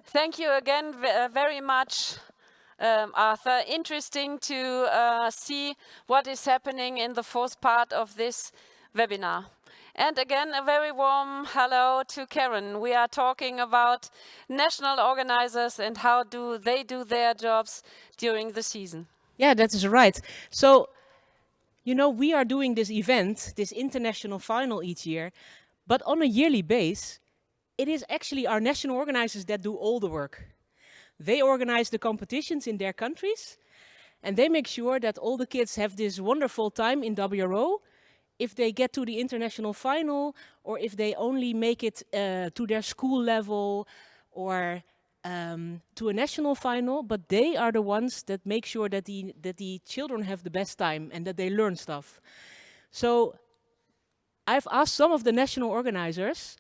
Thank you again very much, Arthur. Interesting to see what is happening in the fourth part of this webinar. And again, a very warm hello to Karen. We are talking about national organizers and how do they do their jobs during the season. Yeah, that is right. So, you know, we are doing this event, this international final each year, but on a yearly base, it is actually our national organizers that do all the work. They organize the competitions in their countries, and they make sure that all the kids have this wonderful time in WRO. If they get to the international final, or if they only make it to their school level, or to a national final, but they are the ones that make sure that the children have the best time and that they learn stuff. So I've asked some of the national organizers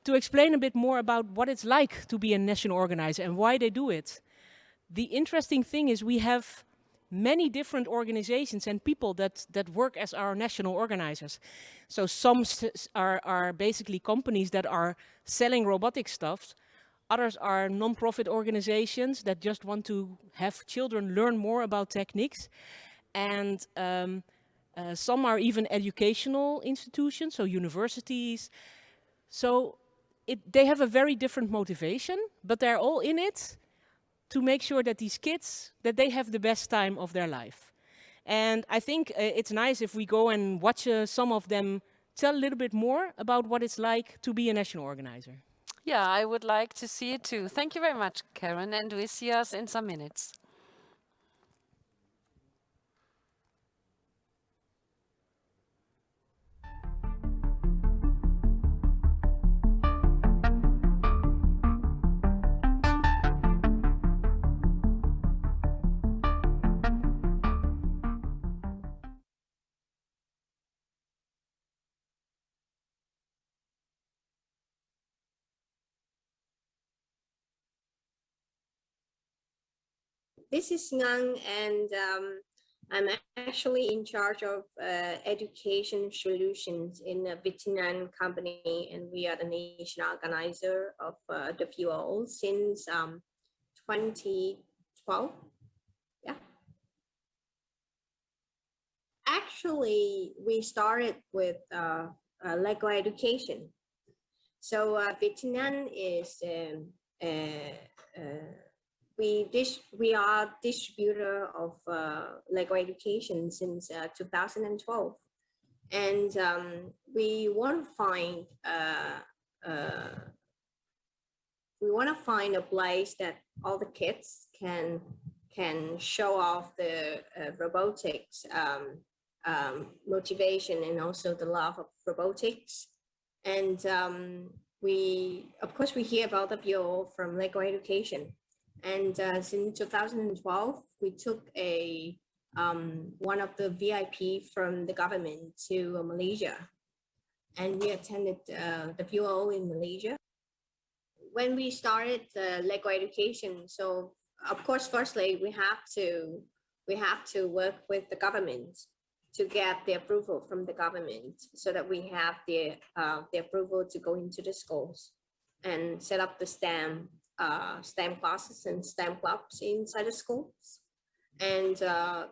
to explain a bit more about what it's like to be a national organizer and why they do it. The interesting thing is we have many different organizations and people that work as our national organizers. So some are basically companies that are selling robotic stuff. Others are non-profit organizations that just want to have children learn more about techniques. And some are even educational institutions, so universities. So they have a very different motivation, but they're all in it to make sure that these kids, that they have the best time of their life. And I think it's nice if we go and watch some of them tell a little bit more about what it's like to be a national organizer. Yeah, I would like to see it too. Thank you very much, Karen, and we see us in some minutes. This is Ngang, and I'm actually in charge of education solutions in a Vietnam company, and we are the national organizer of the WRO since 2012. Yeah. Actually, we started with Lego education. So Vietnam is we are distributor of Lego education since 2012, and we want to find a place that all the kids can show off the robotics motivation and also the love of robotics. And of course we hear about WRO from Lego education. And since 2012, we took one of the VIP from the government to Malaysia, and we attended the WRO in Malaysia. When we started Lego education, so of course, firstly we have to work with the government to get the approval from the government, so that we have the approval to go into the schools and set up the STEM classes and STEM clubs inside the schools. And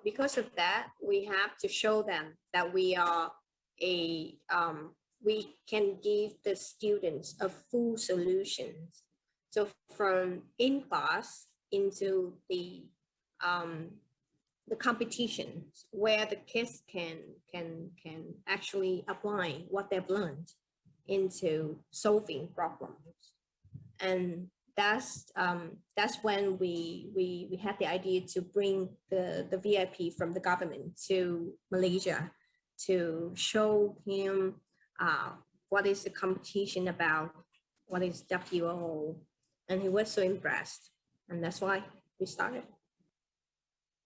because of that, we have to show them that we can give the students a full solution. So from in class into the competitions where the kids can actually apply what they've learned into solving problems. And that's when we had the idea to bring the VIP from the government to Malaysia to show him what is the competition about, what is WRO, and he was so impressed, and that's why we started.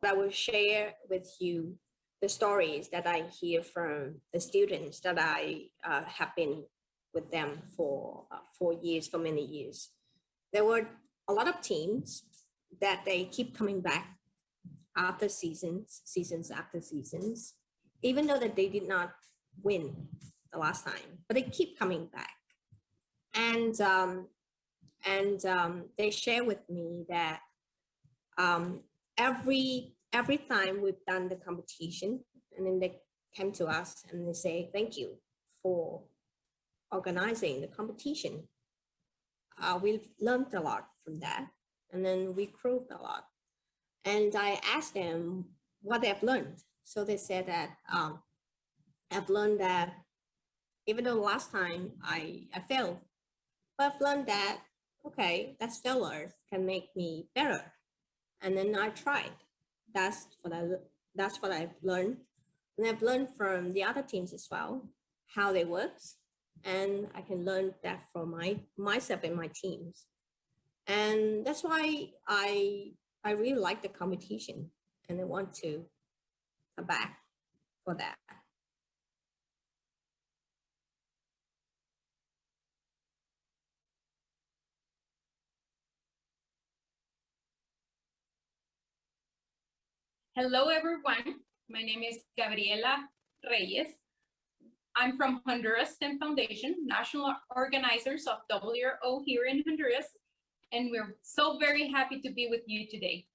I will share with you the stories that I hear from the students that I have been with them for 4 years, for many years. There were a lot of teams that they keep coming back after seasons after seasons, even though that they did not win the last time, but they keep coming back. And And they share with me that every time we've done the competition, and then they came to us and they say thank you for organizing the competition. We've learned a lot from that, and then we improved a lot. And I asked them what they've learned. So they said that I've learned that even though last time I failed, but I've learned that, okay, that's failure can make me better. And then I tried. That's that's what I've learned. And I've learned from the other teams as well, how they work. And I can learn that from myself and my teams. And that's why I really like the competition and I want to come back for that. Hello, everyone. My name is Gabriela Reyes. I'm from Honduras STEM Foundation, national organizers of WRO here in Honduras, and we're so very happy to be with you today.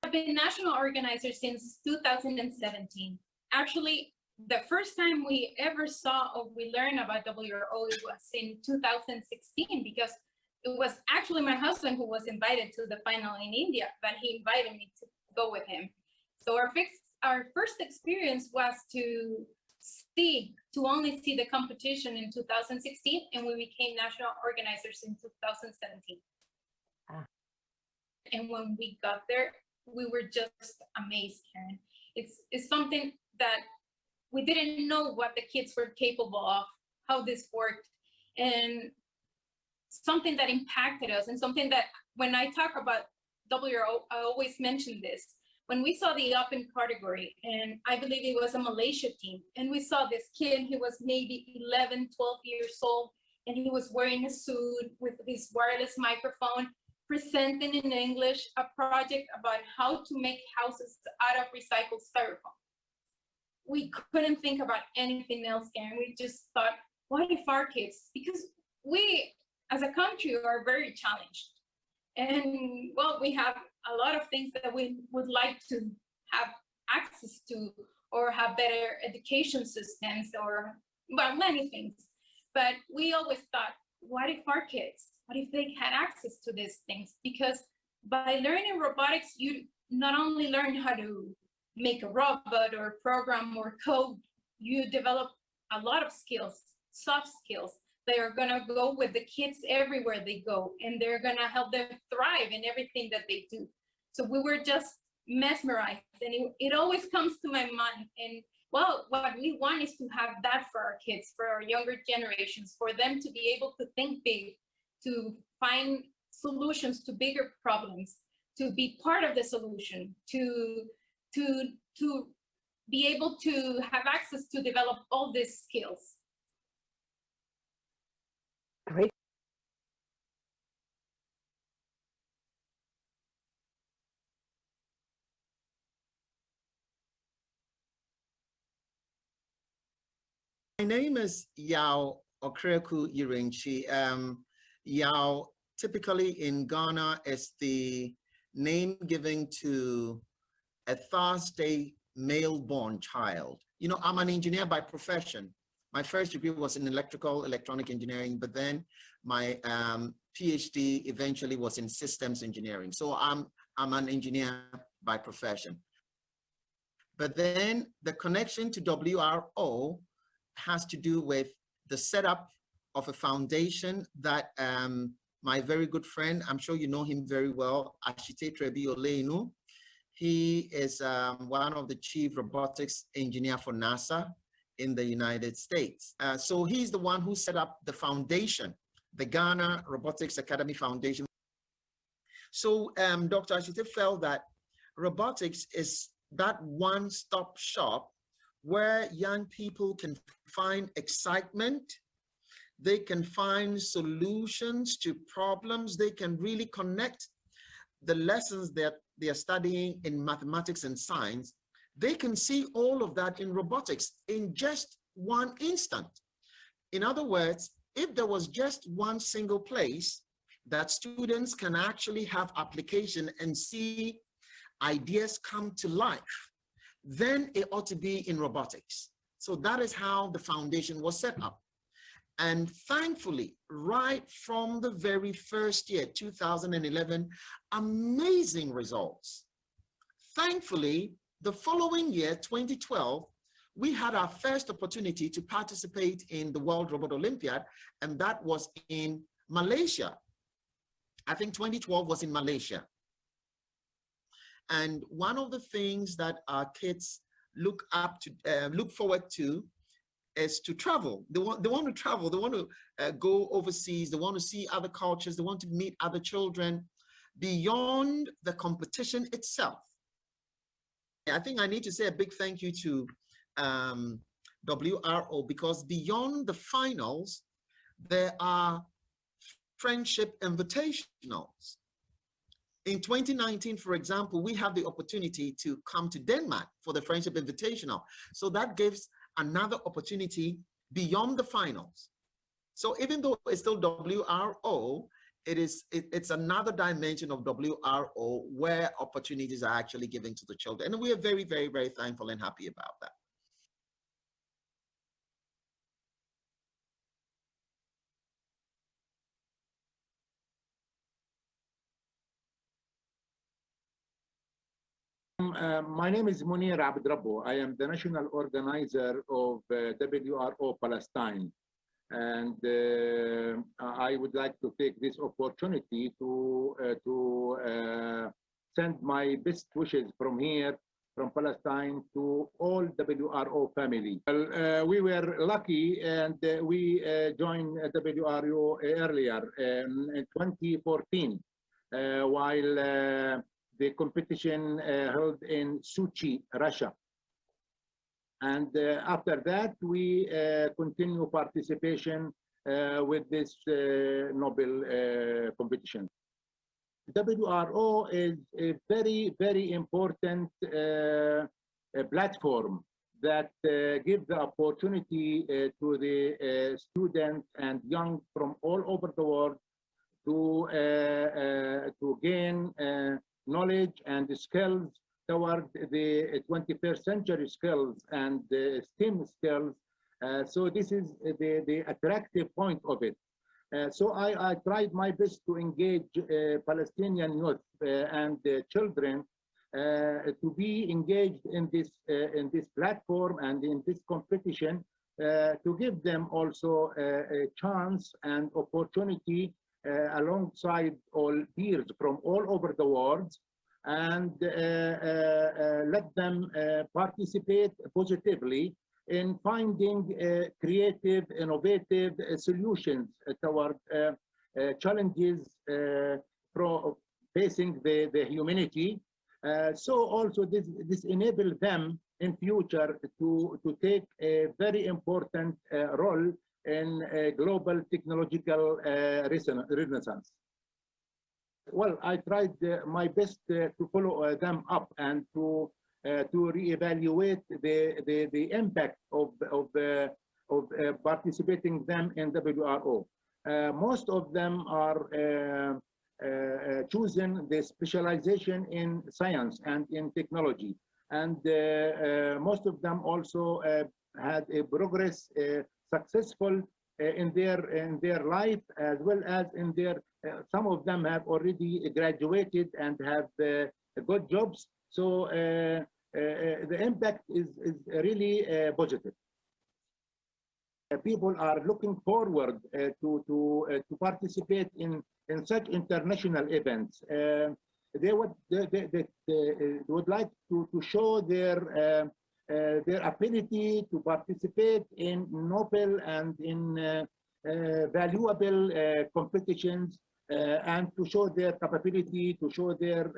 I've been national organizer since 2017. Actually, the first time we ever saw or we learned about WRO was in 2016, because it was actually my husband who was invited to the final in India, but he invited me to go with him. So our first experience was to only see the competition in 2016, and we became national organizers in 2017. And when we got there, we were just amazed, Karen. It's something that we didn't know what the kids were capable of, how this worked, and something that impacted us, and something that when I talk about WRO, I always mention this. When we saw the open category, and I believe it was a Malaysia team, and we saw this kid, he was maybe 11, 12 years old, and he was wearing a suit with this wireless microphone, presenting in English a project about how to make houses out of recycled styrofoam. We couldn't think about anything else, Karen. We just thought, what if our kids, because we as a country are very challenged. And well, we have a lot of things that we would like to have access to, or have better education systems, or well, many things. But we always thought, what if our kids, what if they had access to these things? Because by learning robotics, you not only learn how to make a robot or program or code, you develop a lot of skills, soft skills. They are gonna go with the kids everywhere they go, and they're gonna help them thrive in everything that they do. So we were just mesmerized, and it always comes to my mind. And well, what we want is to have that for our kids, for our younger generations, for them to be able to think big, to find solutions to bigger problems, to be part of the solution, to be able to have access to develop all these skills. Great. My name is Yao Okreku Irinchi. Yao, typically in Ghana, is the name given to a Thursday male-born child. You know, I'm an engineer by profession. My first degree was in electronic engineering, but then my PhD eventually was in systems engineering. So I'm an engineer by profession. But then the connection to WRO has to do with the setup of a foundation that my very good friend, I'm sure you know him very well, Ashite Trebi Oleinu. He is one of the chief robotics engineer for NASA in the United States. So he's the one who set up the foundation, the Ghana Robotics Academy Foundation. So Dr. Ashite felt that robotics is that one-stop shop where young people can find excitement, they can find solutions to problems, they can really connect the lessons that they are studying in mathematics and science. They can see all of that in robotics in just one instant. In other words, if there was just one single place that students can actually have application and see ideas come to life, then it ought to be in robotics. So that is how the foundation was set up. And thankfully, right from the very first year, 2011, amazing results. Thankfully, the following year, 2012, we had our first opportunity to participate in the World Robot Olympiad, and that was in Malaysia. I think 2012 was in Malaysia. And one of the things that our kids look forward to is to travel. They want to travel. They want to go overseas. They want to see other cultures. They want to meet other children beyond the competition itself. I think I need to say a big thank you to WRO, because beyond the finals, there are friendship invitationals. In 2019, for example, we have the opportunity to come to Denmark for the Friendship Invitational. So that gives another opportunity beyond the finals. So even though it's still WRO, it's another dimension of WRO where opportunities are actually given to the children. And we are very, very, very thankful and happy about that. My name is Munir Abdrabbo. I am the national organizer of WRO Palestine. And I would like to take this opportunity to send my best wishes from here, from Palestine, to all WRO family. Well, we were lucky, and we joined WRO earlier in 2014, while the competition held in Sochi, Russia. And after that, we continue participation with this Nobel competition. WRO is a very, very important platform that gives the opportunity to the students and young from all over the world to gain knowledge and skills toward the 21st century skills and the STEM skills. So this is the attractive point of it. So I tried my best to engage Palestinian youth and children to be engaged in this platform and in this competition, to give them also a chance and opportunity alongside all peers from all over the world, and let them participate positively in finding creative, innovative solutions toward challenges facing the humanity. So also this enables them in future to take a very important role in global technological renaissance. Well, I tried my best to follow them up and to reevaluate the impact of participating them in WRO. Most of them are choosing the specialization in science and in technology, and most of them also had a progress successful in their life, as well as in their some of them have already graduated and have good jobs. So the impact is really positive. People are looking forward to participate in such international events. They would like to show their ability to participate in noble and in valuable competitions, and to show their capability, to show their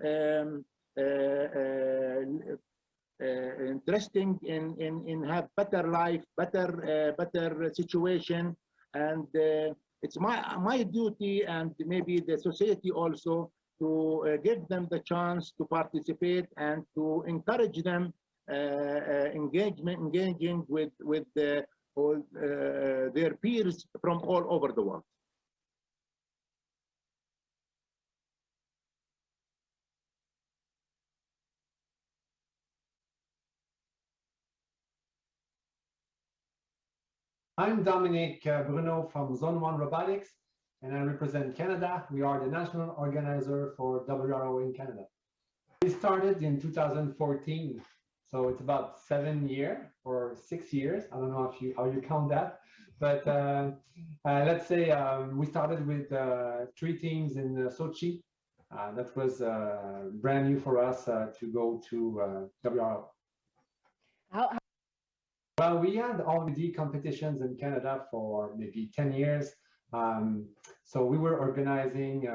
interesting in have better life, better situation, and it's my duty and maybe the society also to give them the chance to participate and to encourage them engaging with all their peers from all over the world. I'm Dominic Bruno from Zone 1 Robotics, and I represent Canada. We are the national organizer for WRO in Canada. We started in 2014, so it's about 7 years or 6 years. I don't know how you count that, but let's say we started with 3 teams in Sochi. That was brand new for us to go to WRO. Well, we had already competitions in Canada for maybe 10 years. So we were organizing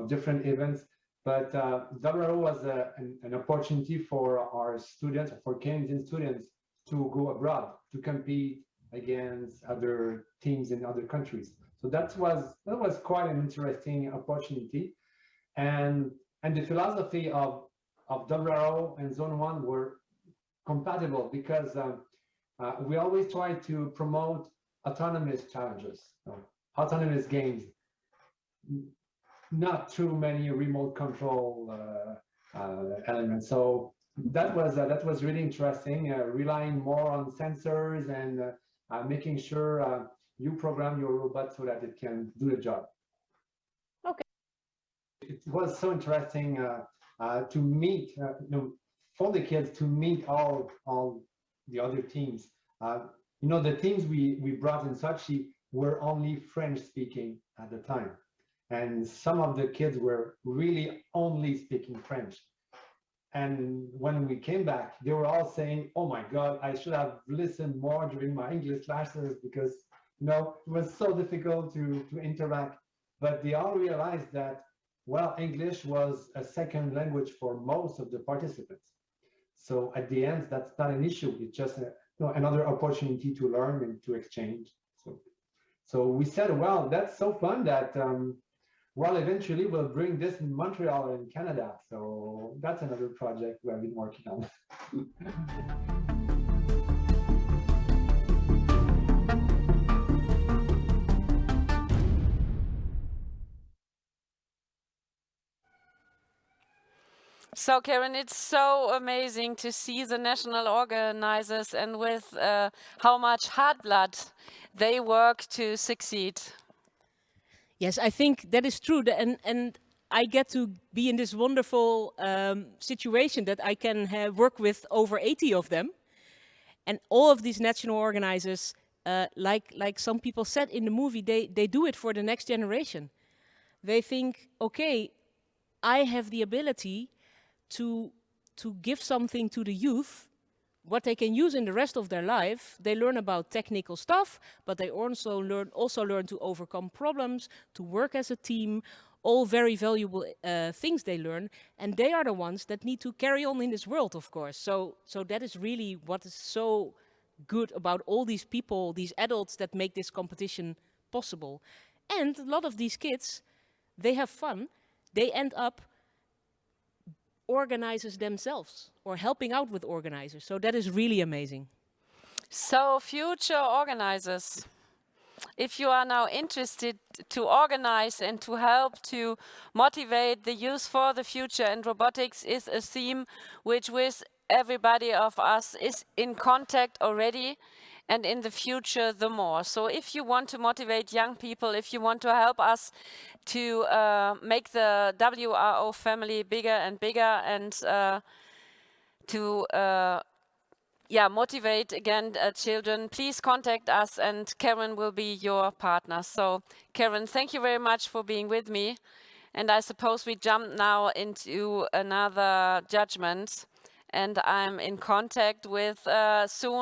different events, but WRO was an opportunity for our students, for Canadian students, to go abroad, to compete against other teams in other countries. So that was quite an interesting opportunity. And the philosophy of WRO and Zone 1 were compatible because we always try to promote autonomous challenges, autonomous games, not too many remote control elements. So that was really interesting, relying more on sensors and making sure you program your robot so that it can do the job. Okay. It was so interesting to meet, for the kids to meet all the other teams. The teams we brought in Sochi were only French speaking at the time. And some of the kids were really only speaking French. And when we came back, they were all saying, oh my God, I should have listened more during my English classes because, it was so difficult to interact. But they all realized that, well, English was a second language for most of the participants. So at the end, that's not an issue. It's just another opportunity to learn and to exchange. So we said, well, that's so fun that, eventually we'll bring this in Montreal in Canada. So that's another project we have been working on. So, Karen, it's so amazing to see the national organizers and with how much hard blood they work to succeed. Yes, I think that is true. And I get to be in this wonderful situation that I can work with over 80 of them. And all of these national organizers, like some people said in the movie, they do it for the next generation. They think, okay, I have the ability to give something to the youth, what they can use in the rest of their life. They learn about technical stuff, but they also learn to overcome problems, to work as a team, all very valuable things they learn. And they are the ones that need to carry on in this world, of course. So that is really what is so good about all these people, these adults that make this competition possible. And a lot of these kids, they have fun. They end up organizers themselves or helping out with organizers. So that is really amazing. So, future organizers, if you are now interested to organize and to help to motivate the youth for the future, and robotics is a theme which with everybody of us is in contact already, and in the future the more. So if you want to motivate young people, if you want to help us to make the WRO family bigger and bigger, and to motivate again children, please contact us and Karen will be your partner. So Karen, thank you very much for being with me. And I suppose we jump now into another judgment, and I'm in contact with soon